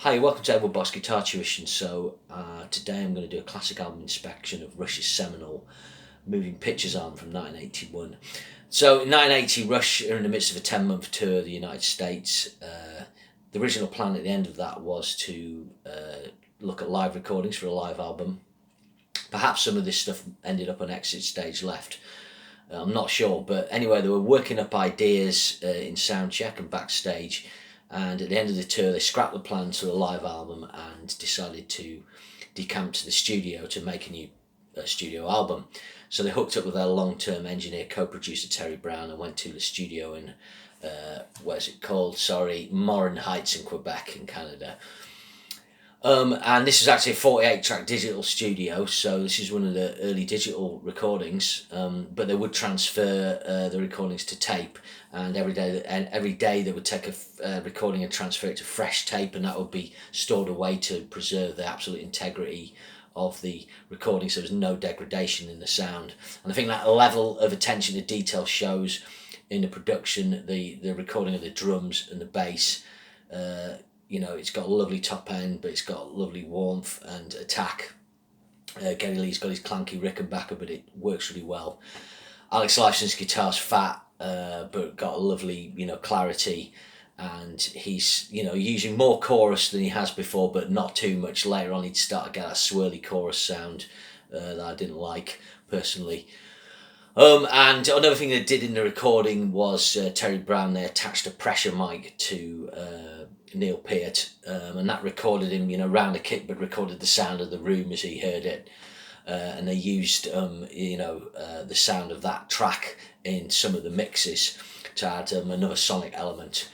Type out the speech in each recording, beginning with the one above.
Hi, welcome to Edward Boss Guitar Tuition. Today I'm going to do a classic album inspection of Rush's seminal Moving Pictures album from 1981. So in 1980, Rush are in the midst of a 10-month tour of the United States. The original plan at the end of that was to look at live recordings for a live album. Perhaps some of this stuff ended up on Exit Stage Left. I'm not sure, but anyway, they were working up ideas in soundcheck and backstage. And at the end of the tour, they scrapped the plans for a live album and decided to decamp to the studio to make a new studio album. So they hooked up with their long-term engineer, co-producer Terry Brown, and went to the studio in, Morin Heights in Quebec in Canada. And this is actually a 48-track digital studio, so this is one of the early digital recordings. But they would transfer the recordings to tape, and every day they would take a recording and transfer it to fresh tape, and that would be stored away to preserve the absolute integrity of the recording, so there's no degradation in the sound. And I think that level of attention to detail shows in the production, the recording of the drums and the bass. It's got a lovely top end, but it's got lovely warmth and attack. Geddy Lee's got his clanky Rickenbacker, but it works really well. Alex Lifeson's guitar's fat, but got a lovely, clarity. And he's, using more chorus than he has before, but not too much. Later on, he'd start to get a swirly chorus sound that I didn't like, personally. And another thing they did in the recording was Terry Brown, they attached a pressure mic to Neil Peart, and that recorded him, round the kit, but recorded the sound of the room as he heard it. And they used, the sound of that track in some of the mixes to add another sonic element.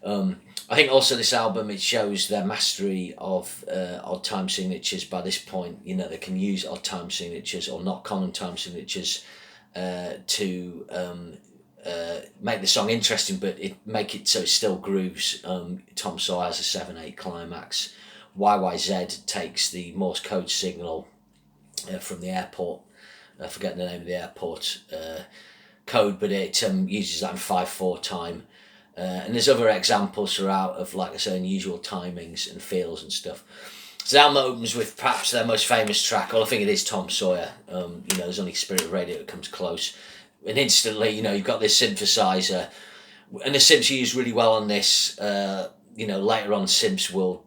I think also this album, it shows their mastery of odd time signatures. By this point, they can use odd time signatures or not common time signatures to make the song interesting, but make it so it still grooves. Tom Sawyer has a 7/8 climax. YYZ takes the Morse code signal from the airport. I forget the name of the airport code, but it uses that in 5/4 time. And there's other examples throughout of, like I say, unusual timings and feels and stuff. So the album opens with perhaps their most famous track. Well, I think it is Tom Sawyer. There's only Spirit of Radio that comes close. And instantly, you've got this synthesizer. And the synths are used really well on this. Later on, synths will,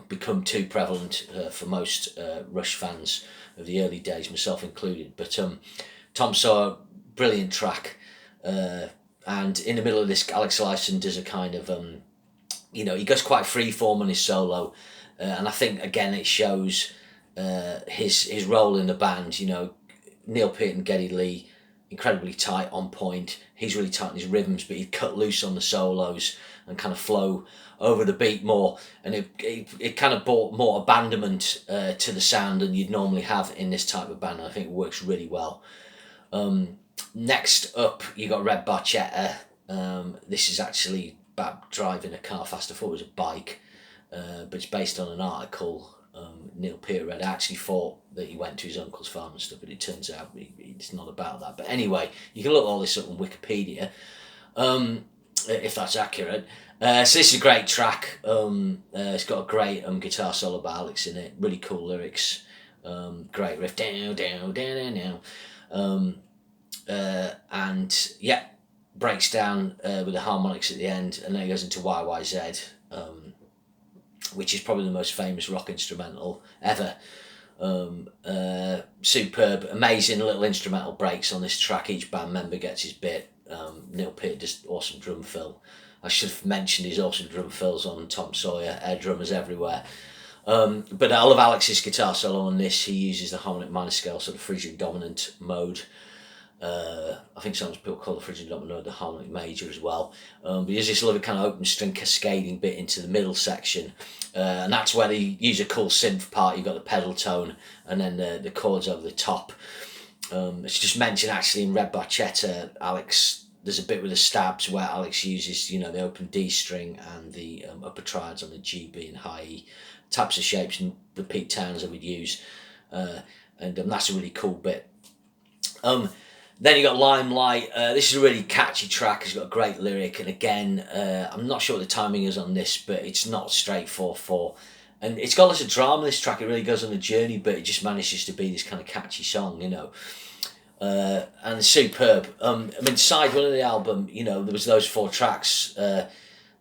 become too prevalent for most Rush fans of the early days, myself included. But Tom Sawyer, brilliant track. And in the middle of this, Alex Lifeson does a kind of, he goes quite freeform on his solo. And I think, again, it shows his role in the band. Neil Peart and Geddy Lee, incredibly tight, on point. He's really tight in his rhythms, but he'd cut loose on the solos and kind of flow over the beat more. And it kind of brought more abandonment to the sound than you'd normally have in this type of band. And I think it works really well. Next up, you got Red Barchetta. This is actually about driving a car fast. I thought it was a bike, but it's based on an article Neil Peart read. I actually thought that he went to his uncle's farm and stuff, but it turns out it's not about that. But anyway, you can look all this up on Wikipedia, if that's accurate. So this is a great track. It's got a great guitar solo by Alex in it. Really cool lyrics. Great riff. Down, down, down, down. And yeah, breaks down with the harmonics at the end, and then it goes into YYZ, which is probably the most famous rock instrumental ever. Superb, amazing little instrumental breaks on this track. Each band member gets his bit. Neil Peart does awesome drum fill. I should have mentioned his awesome drum fills on Tom Sawyer, air drummers everywhere. But I love Alex's guitar solo on this. He uses the harmonic minor scale, sort of Phrygian dominant mode. I think sometimes people call the Phrygian dominant the harmonic major as well. But he has this lovely kind of open string cascading bit into the middle section. And that's where they use a cool synth part. You've got the pedal tone and then the chords over the top. It's just mentioned actually in Red Barchetta, Alex, there's a bit with the stabs where Alex uses, the open D string and the upper triads on the G, B and high E types of shapes and the Pete Townsend would use. And that's a really cool bit. Then you got Limelight. This is a really catchy track. It's got a great lyric, and again, I'm not sure what the timing is on this, but it's not straight 4/4. And it's got lots of drama, this track. It really goes on a journey, but it just manages to be this kind of catchy song, you know. And superb. I mean, side one of the album, you know, there was those 4 tracks.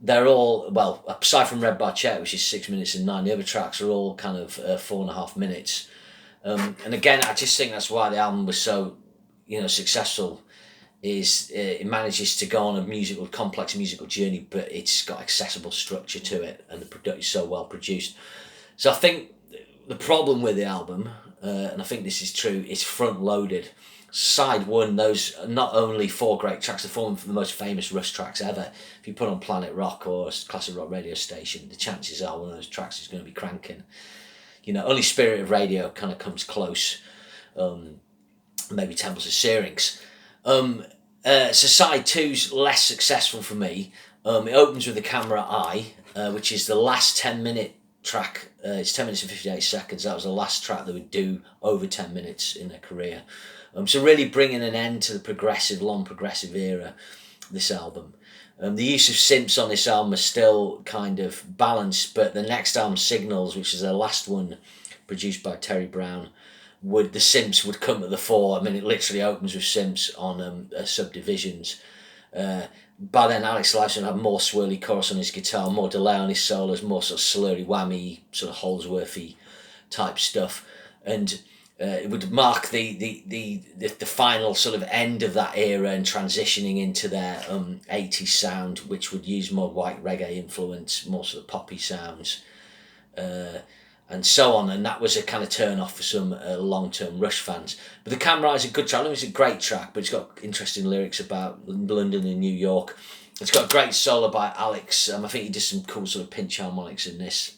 They're all, well, aside from Red Barchetta, which is 6 minutes and 9, the other tracks are all kind of 4.5 minutes. And again, I just think that's why the album was so, you know, successful. Is it manages to go on a complex musical journey, but it's got accessible structure to it, and the production is so well produced. So I think the problem with the album, and I think this is true, it's front loaded. Side 1, those are not only 4 great tracks, they're forming for the most famous Rush tracks ever. If you put on Planet Rock or a classic rock radio station, the chances are one of those tracks is going to be cranking. You know, only Spirit of Radio kind of comes close. Maybe Temples of Syrinx. So side 2's less successful for me. It opens with The Camera Eye, which is the last 10-minute track. It's 10 minutes and 58 seconds. That was the last track they would do over 10 minutes in their career. So really bringing an end to the long progressive era, this album. The use of synths on this album is still kind of balanced, but the next album, Signals, which is their last one, produced by Terry Brown, the synths would come to the fore. I mean, it literally opens with synths on Subdivisions. By then, Alex Lifeson had more swirly chorus on his guitar, more delay on his solos, more sort of slurry whammy, sort of Holsworthy type stuff, and it would mark the final sort of end of that era and transitioning into their 80s sound, which would use more white reggae influence, more sort of poppy sounds, and so on. And that was a kind of turn off for some long-term Rush fans. But The Camera is a good track. It's a great track, but it's got interesting lyrics about London and New York. It's got a great solo by Alex. I think he does some cool sort of pinch harmonics in this.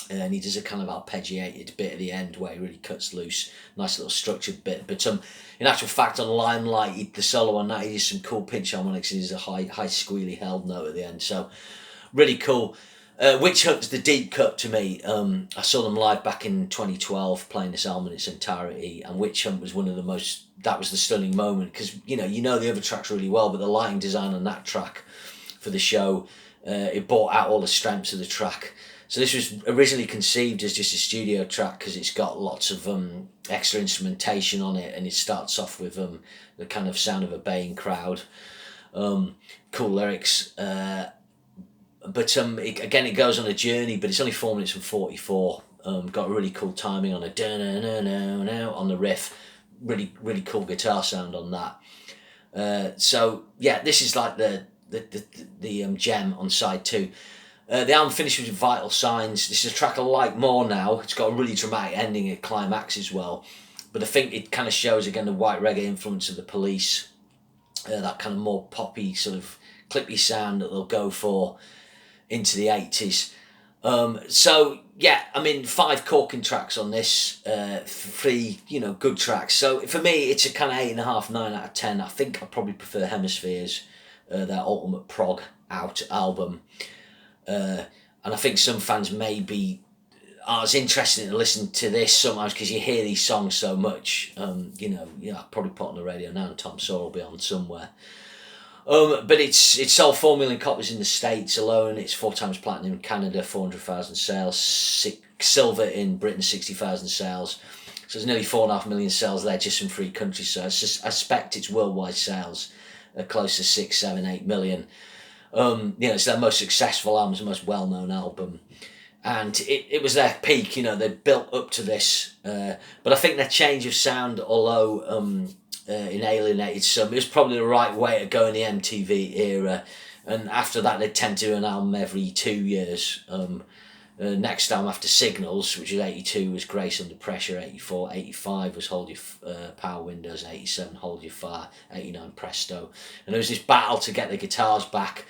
And he does a kind of arpeggiated bit at the end where he really cuts loose. Nice little structured bit. But in actual fact, on Limelight, the solo on that, he does some cool pinch harmonics. He does a high squealy held note at the end. So really cool. Witch Hunt's the deep cut to me. I saw them live back in 2012 playing this album in its entirety, and Witch Hunt was that was the stunning moment, because you know the other tracks really well, but the lighting design on that track for the show, it brought out all the strengths of the track. So this was originally conceived as just a studio track because it's got lots of extra instrumentation on it, and it starts off with the kind of sound of a baying crowd. Cool lyrics. But it goes on a journey, but it's only 4 minutes and 44. Got a really cool timing on it, on the riff. Really, really cool guitar sound on that. So yeah, this is like the gem on side 2. The album finishes with Vital Signs. This is a track I like more now. It's got a really dramatic ending at climax as well. But I think it kind of shows again the white reggae influence of the Police. That kind of more poppy sort of clippy sound that they'll go for into the 80s. So yeah, I mean, 5 corking tracks on this, 3 good tracks. So for me, it's a kind of 8.5, 9 out of 10. I think I probably prefer Hemispheres, their ultimate prog out album. And I think some fans maybe are as interested in listening to this sometimes because you hear these songs so much. I'll probably put on the radio now and Tom Sawyer will be on somewhere. But it's sold 4 million copies in the States alone. It's 4 times platinum in Canada, 400,000 sales, silver in Britain, 60,000 sales. So there's nearly 4.5 million sales there just from 3 countries. So I suspect its worldwide sales are close to 6, 7, 8 million. It's their most successful album, it's the most well-known album. And it was their peak, they built up to this. But I think their change of sound, although it alienated some, it was probably the right way to go in the MTV era. And after that, they tend to do an album every 2 years. Next album after Signals, which is 82, was Grace Under Pressure. 84, 85 was Hold Your Power Windows. 87, Hold Your Fire. 89, Presto. And there was this battle to get the guitars back,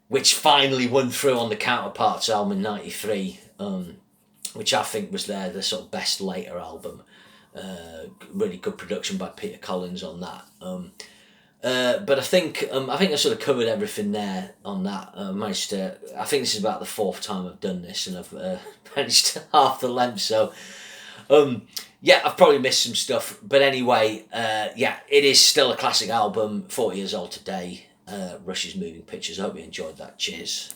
which finally won through on the Counterparts album in 93, which I think was the sort of best later album. Really good production by Peter Collins on that. But I think I sort of covered everything there on that. I think this is about the 4th time I've done this, and I've managed half the length. So Yeah, I've probably missed some stuff, but anyway, yeah, it is still a classic album, 40 years old today. Rush's Moving Pictures. I hope you enjoyed that. Cheers.